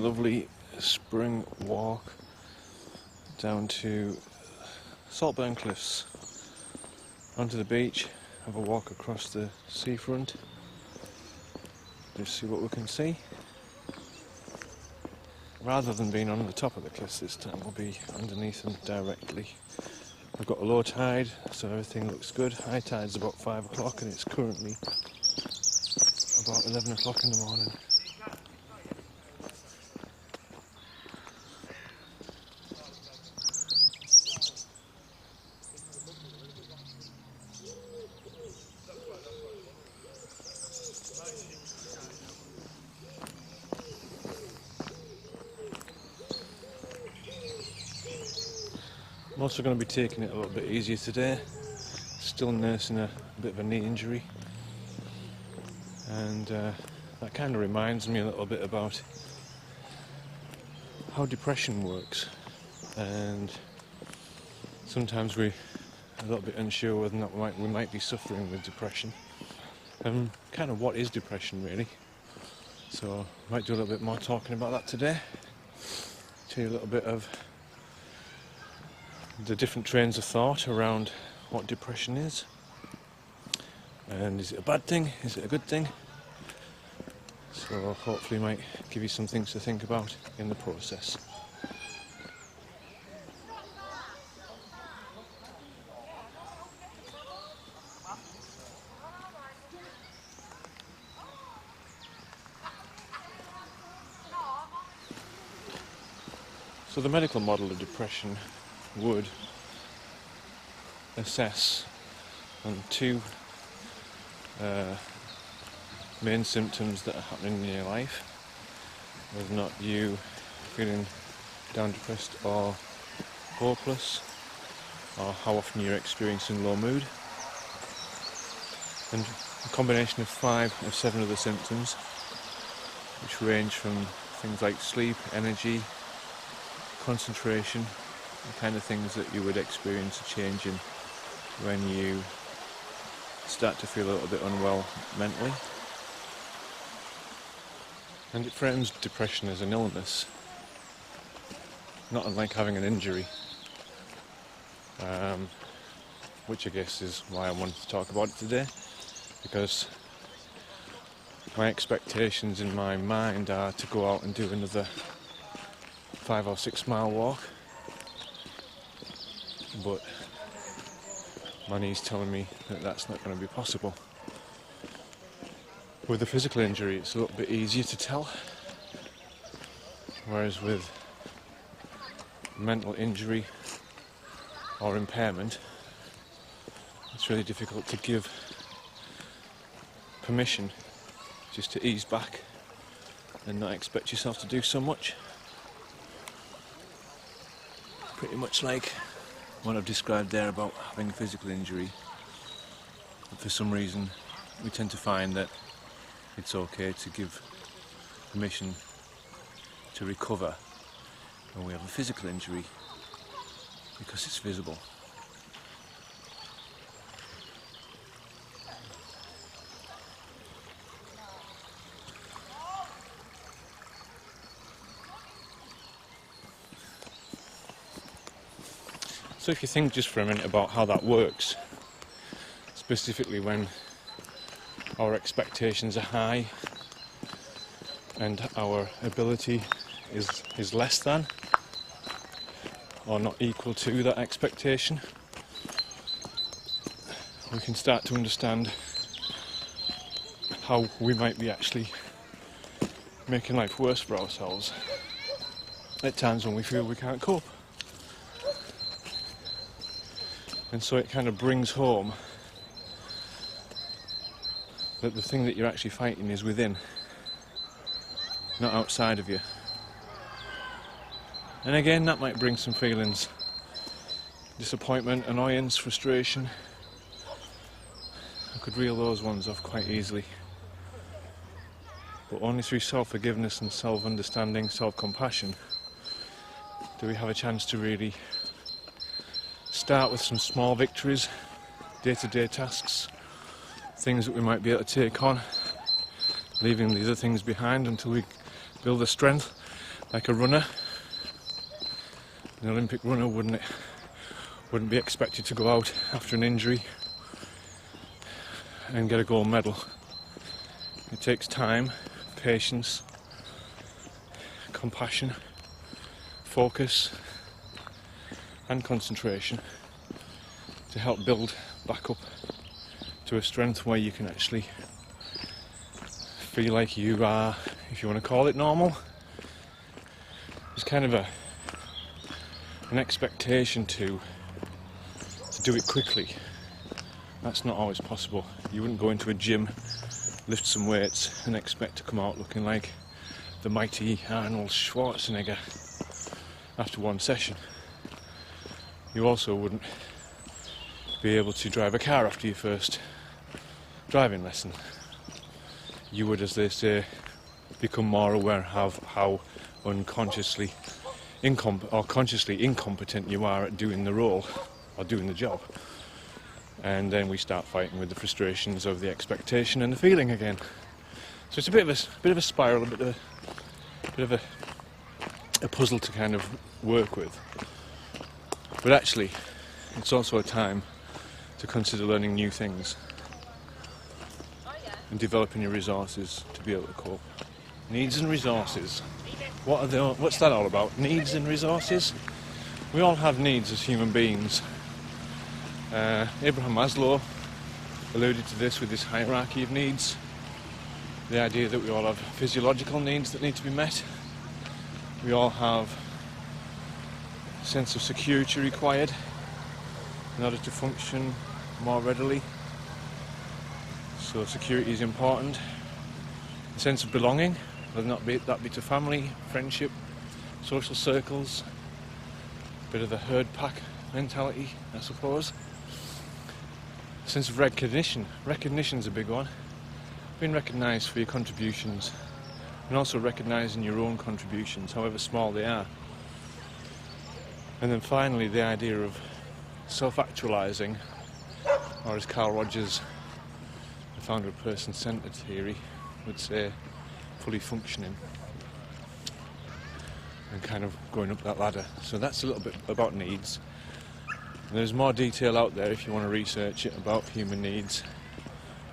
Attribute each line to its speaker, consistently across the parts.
Speaker 1: lovely spring walk down to Saltburn cliffs, onto the beach, have a walk across the seafront, just see what we can see. Rather than being on the top of the cliffs this time, we'll be underneath them directly. We've got a low tide, so everything looks good. High tide's about 5 o'clock and it's currently about 11 o'clock in the morning. I'm also going to be taking it a little bit easier today. Still nursing a bit of a knee injury, and that kind of reminds me a little bit about how depression works, and sometimes we're a little bit unsure whether or not we might be suffering with depression, and kind of what is depression really. So I might do a little bit more talking about that today, tell you a little bit of the different trains of thought around what depression is, and is it a bad thing, is it a good thing? So hopefully might give you some things to think about in the process. So the medical model of depression would assess on two main symptoms that are happening in your life, whether or not you feeling down, depressed or hopeless, or how often you're experiencing low mood, and a combination of 5 or 7 other symptoms which range from things like sleep, energy, concentration, the kind of things that you would experience a change in when you start to feel a little bit unwell mentally. And it frames depression as an illness, not unlike having an injury, which I guess is why I wanted to talk about it today, because my expectations in my mind are to go out and do another 5 or 6 mile walk, but my knee's telling me that that's not going to be possible. With a physical injury it's a little bit easier to tell, whereas with mental injury or impairment it's really difficult to give permission just to ease back and not expect yourself to do so much. Pretty much like what I've described there about having a physical injury. But for some reason we tend to find that it's okay to give permission to recover when we have a physical injury because it's visible. So if you think just for a minute about how that works, specifically when our expectations are high and our ability is less than or not equal to that expectation, we can start to understand how we might be actually making life worse for ourselves at times when we feel we can't cope. And so it kind of brings home that the thing that you're actually fighting is within, not outside of you. And again, that might bring some feelings: disappointment, annoyance, frustration. I could reel those ones off quite easily. But only through self-forgiveness and self-understanding, self-compassion, do we have a chance to really start with some small victories, day-to-day tasks, things that we might be able to take on, leaving the other things behind until we build the strength like a runner. An Olympic runner wouldn't be expected to go out after an injury and get a gold medal. It takes time, patience, compassion, focus and concentration to help build back up to a strength where you can actually feel like you are, if you want to call it normal. There's kind of an expectation to do it quickly. That's not always possible. You wouldn't go into a gym, lift some weights and expect to come out looking like the mighty Arnold Schwarzenegger after one session. You also wouldn't be able to drive a car after your first driving lesson. You would, as they say, become more aware of how unconsciously consciously incompetent you are at doing the role or doing the job. And then we start fighting with the frustrations of the expectation and the feeling again. So it's a bit of a spiral, a bit of a puzzle to kind of work with. But actually, it's also a time to consider learning new things and developing your resources to be able to cope. Needs and resources. What's that all about? Needs and resources? We all have needs as human beings. Abraham Maslow alluded to this with his hierarchy of needs. The idea that we all have physiological needs that need to be met. We all have a sense of security required in order to function more readily. So security is important. A sense of belonging, whether that be to family, friendship, social circles, a bit of the herd pack mentality, I suppose. A sense of recognition. Recognition's a big one. Being recognised for your contributions and also recognising your own contributions, however small they are. And then finally the idea of self-actualising, or as Carl Rogers, the founder of person-centred theory, would say, fully functioning and kind of going up that ladder. So that's a little bit about needs. And there's more detail out there if you want to research it about human needs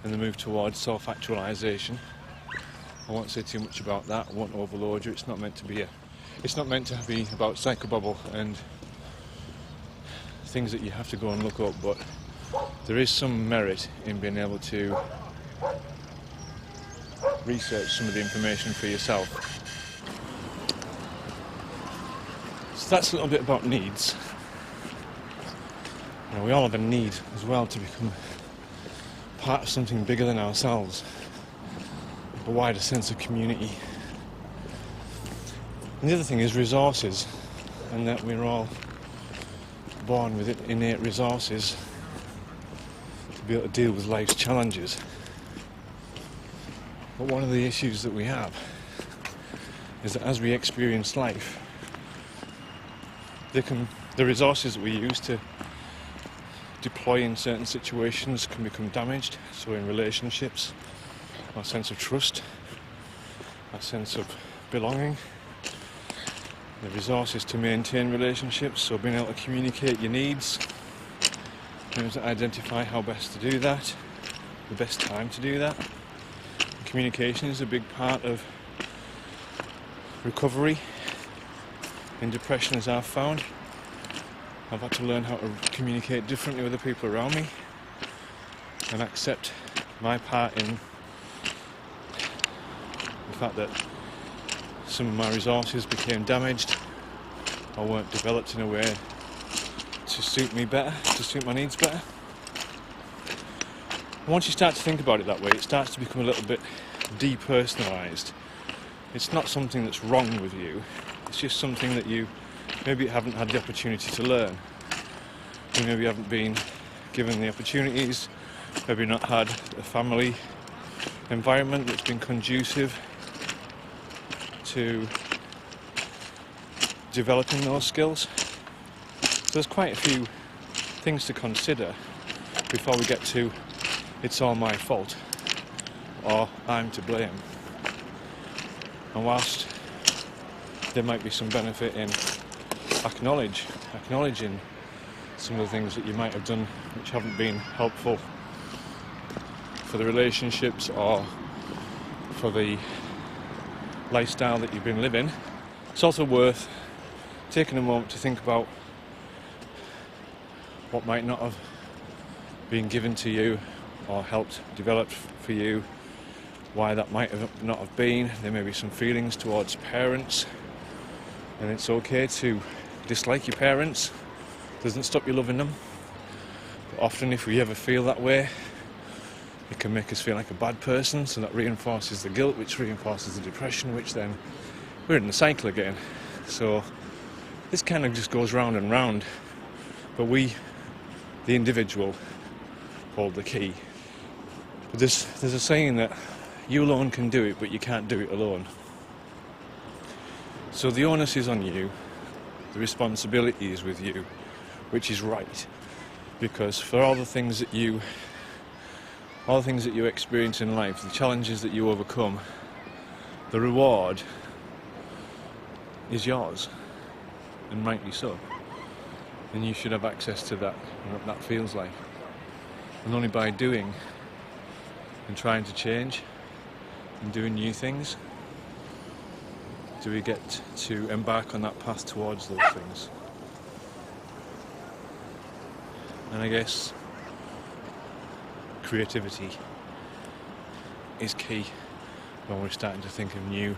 Speaker 1: and the move towards self-actualisation. I won't say too much about that. I won't overload you. It's not meant to be about psychobabble and things that you have to go and look up, but there is some merit in being able to research some of the information for yourself. So that's a little bit about needs. Now, we all have a need as well to become part of something bigger than ourselves, a wider sense of community. And the other thing is resources, and that we're all born with innate resources to be able to deal with life's challenges. But one of the issues that we have is that as we experience life, the resources that we use to deploy in certain situations can become damaged. So in relationships, our sense of trust, our sense of belonging, the resources to maintain relationships, so being able to communicate your needs, being able to identify how best to do that, the best time to do that. Communication is a big part of recovery in depression, as I've found. I've had to learn how to communicate differently with the people around me and accept my part in the fact that some of my resources became damaged or weren't developed in a way to suit me better, to suit my needs better. Once you start to think about it that way, it starts to become a little bit depersonalised. It's not something that's wrong with you, it's just something that you maybe haven't had the opportunity to learn. You maybe haven't been given the opportunities, maybe not had a family environment that's been conducive to developing those skills. So there's quite a few things to consider before we get to it's all my fault or I'm to blame. And whilst there might be some benefit in acknowledging some of the things that you might have done which haven't been helpful for the relationships or for the lifestyle that you've been living. It's also worth taking a moment to think about what might not have been given to you or helped develop for you, why that might have not have been. There may be some feelings towards parents, and it's okay to dislike your parents. It doesn't stop you loving them. But often if we ever feel that way, it can make us feel like a bad person, so that reinforces the guilt, which reinforces the depression, which then we're in the cycle again. So this kind of just goes round and round, but we, the individual, hold the key. But there's a saying that you alone can do it, but you can't do it alone. So the onus is on you, the responsibility is with you, which is right, because for all the things that you experience in life, the challenges that you overcome, the reward is yours, and rightly so. And you should have access to that, and what that feels like. And only by doing and trying to change and doing new things do we get to embark on that path towards those things. And I guess creativity is key when we're starting to think of new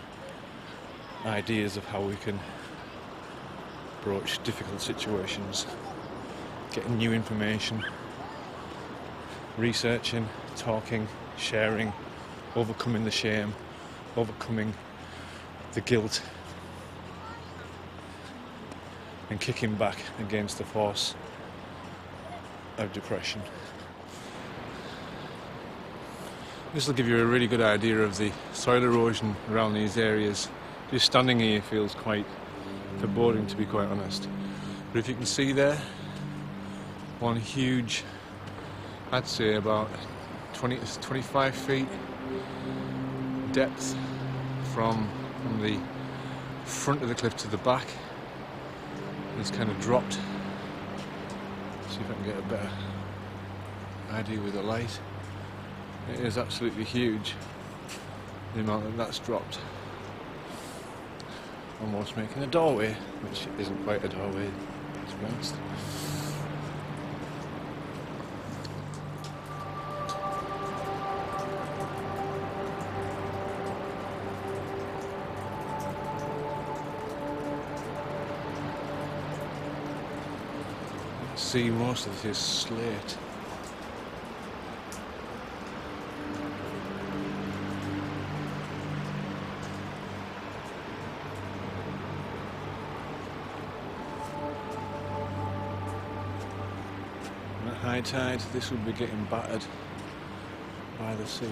Speaker 1: ideas of how we can approach difficult situations, getting new information, researching, talking, sharing, overcoming the shame, overcoming the guilt, and kicking back against the force of depression. This will give you a really good idea of the soil erosion around these areas. Just standing here feels quite foreboding, to be quite honest. But if you can see there, one huge, I'd say about 20 to 25 feet depth from the front of the cliff to the back. It's kind of dropped. See if I can get a better idea with the light. It is absolutely huge, the amount that that's dropped. Almost making a doorway, which isn't quite a doorway, to be honest. See, most of it is slate. At high tide, this would be getting battered by the sea.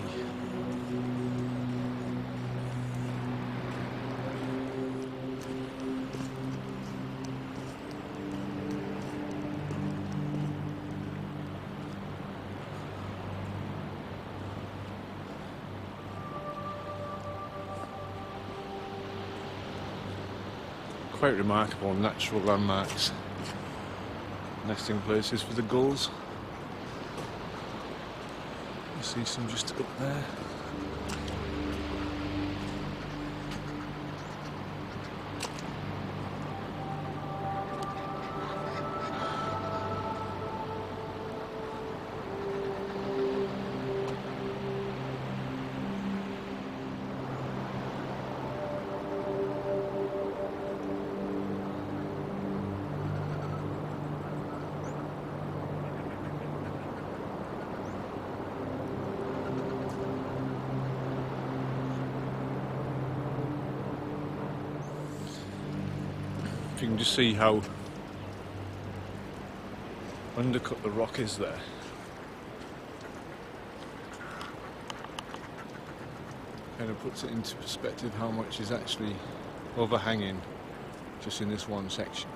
Speaker 1: Quite remarkable natural landmarks, nesting places for the gulls. You see some just up there. You can just see how undercut the rock is there. Kind of puts it into perspective how much is actually overhanging just in this one section.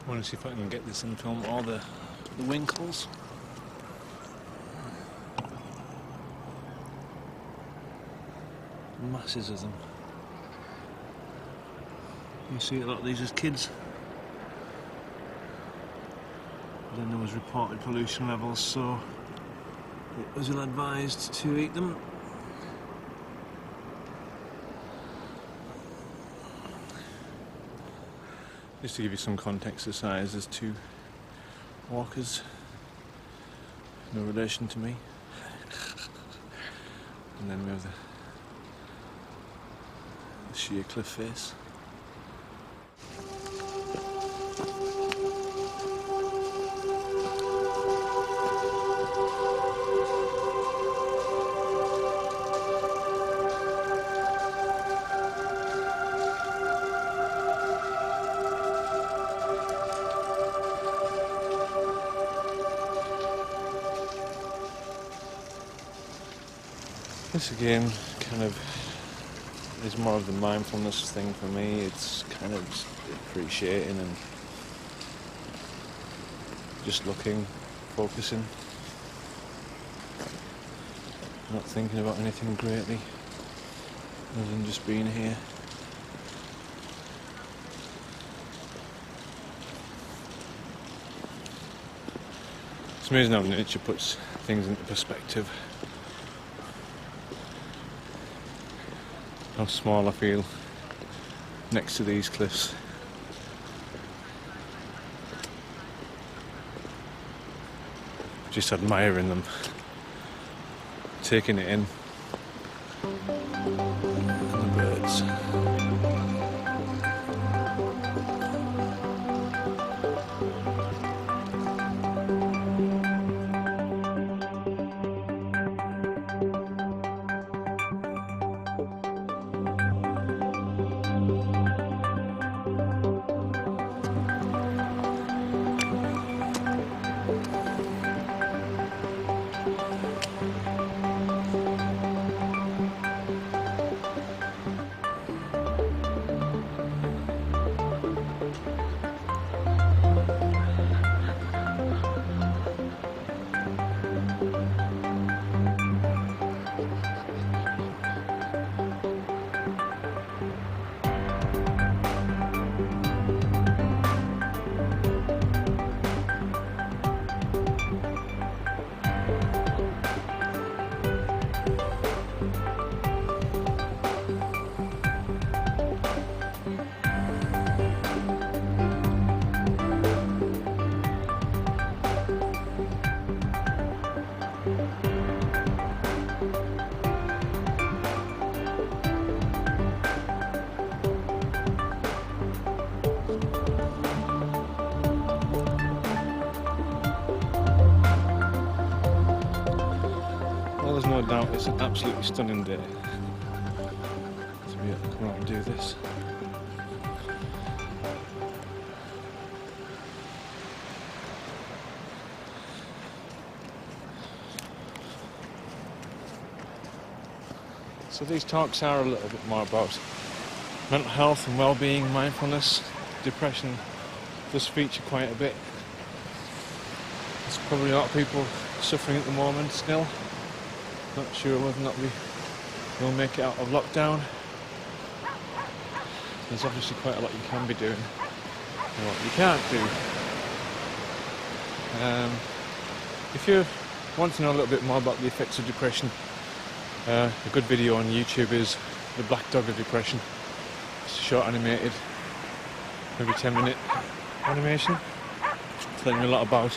Speaker 1: I want to see if I can get this and film all the winkles. Masses of them. You see a lot of these as kids. Then there was reported pollution levels, so it was ill-advised to eat them. Just to give you some context, the size, there's 2 walkers, no relation to me. And then we have the sheer cliff face. This again kind of is more of the mindfulness thing for me. It's kind of just appreciating and just looking, focusing, not thinking about anything greatly other than just being here. It's amazing how nature puts things into perspective. How small I feel next to these cliffs. Just admiring them, taking it in. And the birds. Well, there's no doubt it's an absolutely stunning day to be able to come out and do this. So these talks are a little bit more about mental health and well-being, mindfulness. Depression does feature quite a bit. There's probably a lot of people suffering at the moment still. Not sure whether or not we will make it out of lockdown. There's obviously quite a lot you can be doing and what you can't do. If you want to know a little bit more about the effects of depression, a good video on YouTube is The Black Dog of Depression. It's a short animated, maybe 10-minute animation, telling you a lot about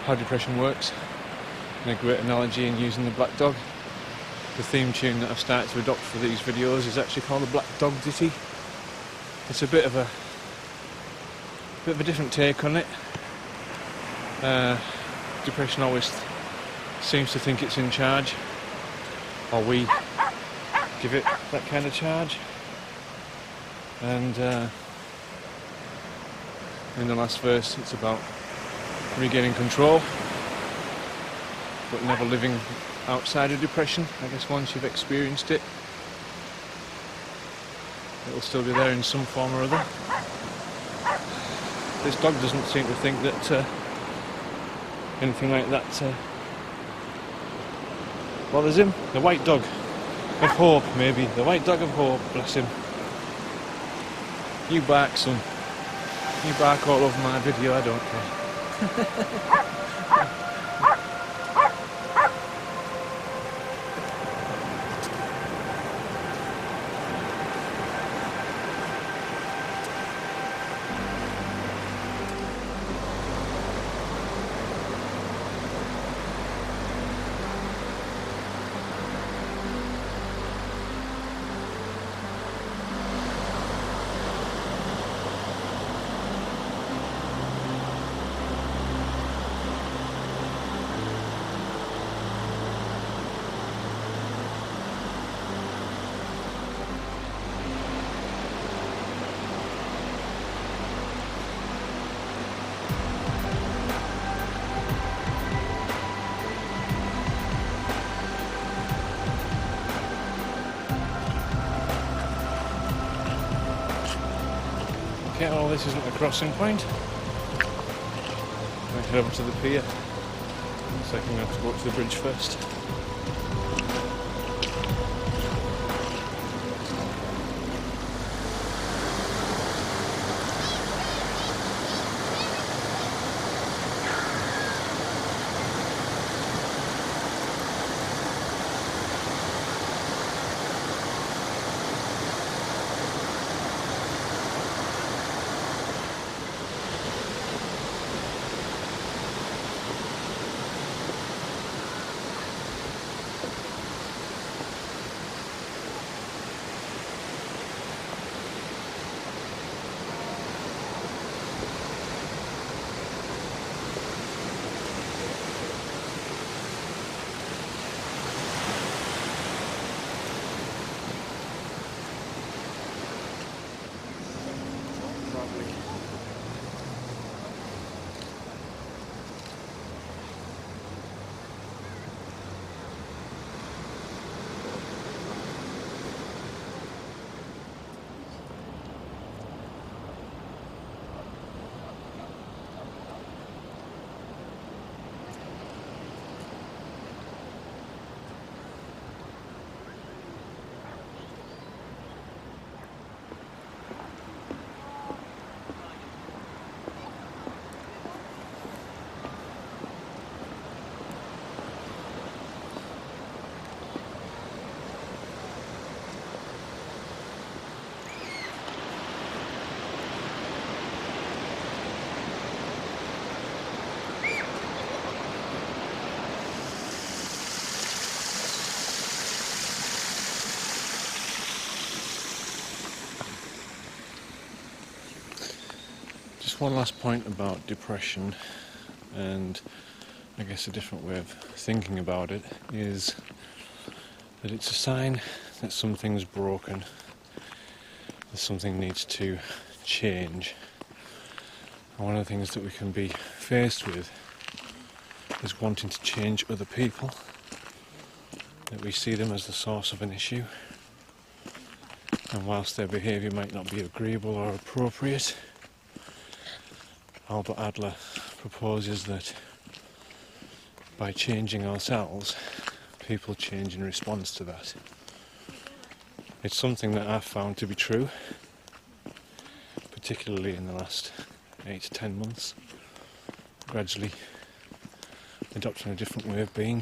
Speaker 1: how depression works, and a great analogy in using the black dog. The theme tune that I've started to adopt for these videos is actually called the Black Dog Ditty. It's a bit of a different take on it. Depression always seems to think it's in charge, or we give it that kind of charge. And in the last verse, it's about regaining control, but never living outside of depression. I guess once you've experienced it, it'll still be there in some form or other. This dog doesn't seem to think that anything like that bothers him. The white dog of hope, maybe. The white dog of hope, bless him. You bark, son. You bark all over my video, I don't care. Okay, well, this isn't a crossing point. I head over to the pier. So I'm going to have to go up to the bridge first. Just one last point about depression, and I guess a different way of thinking about it is that it's a sign that something's broken, that something needs to change. And one of the things that we can be faced with is wanting to change other people, that we see them as the source of an issue, and whilst their behaviour might not be agreeable or appropriate, Albert Adler proposes that by changing ourselves, people change in response to that. It's something that I've found to be true, particularly in the last 8 to 10 months, gradually adopting a different way of being,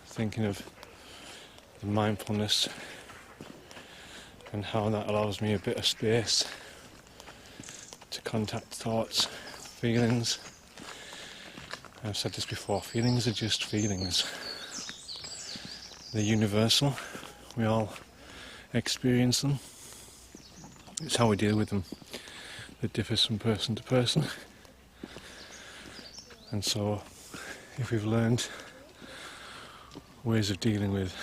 Speaker 1: thinking of the mindfulness and how that allows me a bit of space to contact thoughts, feelings. I've said this before, feelings are just feelings. They're universal, we all experience them. It's how we deal with them that differs from person to person. And so, if we've learned ways of dealing with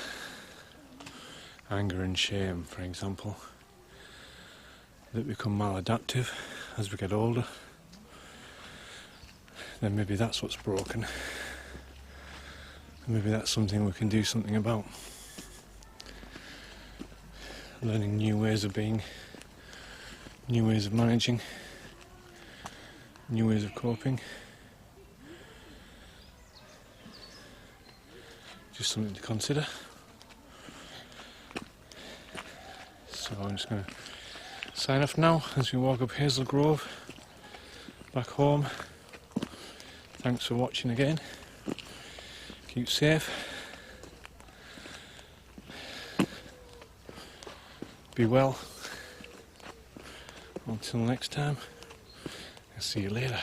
Speaker 1: anger and shame, for example, that become maladaptive as we get older, then maybe that's what's broken. And maybe that's something we can do something about. learning new ways of being, new ways of managing, new ways of coping. Just something to consider. So I'm just going to sign off now as we walk up Hazel Grove back home. Thanks for watching again. Keep safe. Be well. Until next time, I'll see you later.